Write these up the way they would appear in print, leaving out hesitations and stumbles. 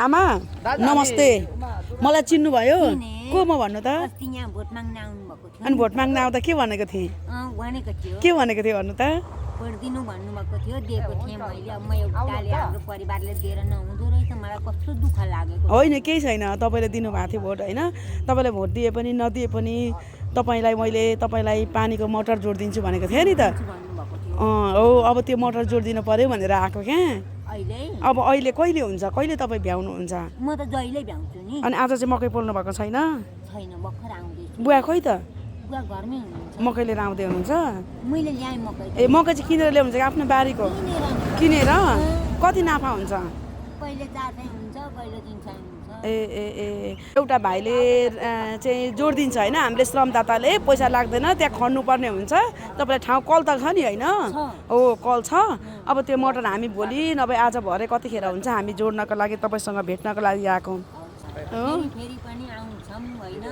आमा नमस्ते मलाई चिन्नुभयो को म भन्नु त अस्ति यहाँ भोट माग्न आउनु भएको थियो अनि भोट माग्न आउँदा के भनेको थिएँ भनेको थियो के भनेको थिएँ भन्नु त भोट दिनु भन्नुभएको थियो दिएको थिएँ मैले अब म एउटाले हाम्रो परिवारले दिएर नहुँदो रहेछ मलाई कस्तो दुःख लागेको होइन केही छैन तपाईँले दिनुभएको थियो भोट होइन तपाईँलाई भोट दिए पनि नदिए पनि तपाईँलाई पानीको मोटर जोडिदिन्छु भनेको थिएँ नि त भन्नुभएको थियो हो अब त्यो मोटर जोडिदिनु पर्यो भनेर आएको क्या अहिले अब अहिले कहिले हुन्छ कहिले तपाईँ भ्याउनुहुन्छ म त जहिले भ्याउँछु नि अनि आज चाहिँ मकै पोल्नु भएको छैन छैन भर्खर आउँदैछु बुवा खोइ त बुवा घरमै हुनुहुन्छ मकै लिएर आउँदै हुनुहुन्छ मैले ल्याएँ मकै ए मकै चाहिँ किनेर ल्याउनुहुन्छ कि आफ्नो बारीको किनेर कति नाफा हुन्छ कहिले 4 सय हुन्छ कहिले 3 सय हुन्छ ए ए ए एउटा भाइले चाहिँ जोड दिन्छ होइन हामीले श्रमदाताले पैसा लाग्दैन त्यहाँ खन्नुपर्ने हुन्छ तपाईँलाई ठाउँ कल त छ नि होइन हो कल छ अब त्यो मोटर हामी भोलि नभए आज भरे कतिखेर हुन्छ हामी जोड्नको लागि तपाईँसँग भेट्नको लागि आएको फेरि पनि आउँछौँ होइन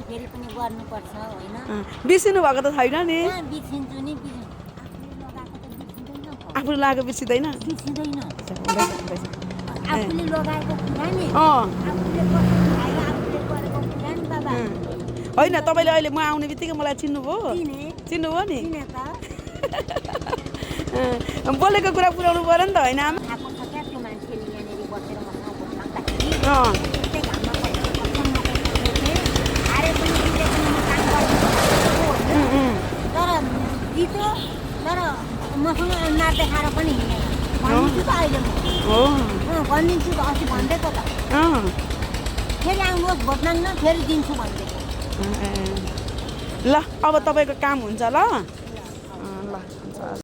फेरि पनि गर्नुपर्छ होइन बिर्सिनु भएको त छैन नि बिर्सिन्छु नि आफूले लागेको बिर्सिँदैन बिर्सिँदैन आफूले लगाएको कुरा नि आफूले गरेको कुरा नि बाबा होइन तपाईँले अहिले म आउने बित्तिकै मलाई चिन्नुभयो चिन्नुभयो नि बोलेको कुरा पुऱ्याउनु पर्यो नि त होइन आमा आएको छ क्या त्यो मान्छेले यहाँनिर बसेर मसँग भोट माग्दाखेरि त्यस्तै घाममा बसेर कस्तो हारे पनि जिते पनि म काम गर्छु तर जित्यो तर मसँग अनुहार देखाएर पनि हिँडेन भनिदिन्छु त अहिले म भनिदिन्छु त अस्ति भनिदिएको त फेरि आउनुहोस् भोट माग्न फेरि दिन्छु भनिदिएको ल अब तपाईँको काम हुन्छ ल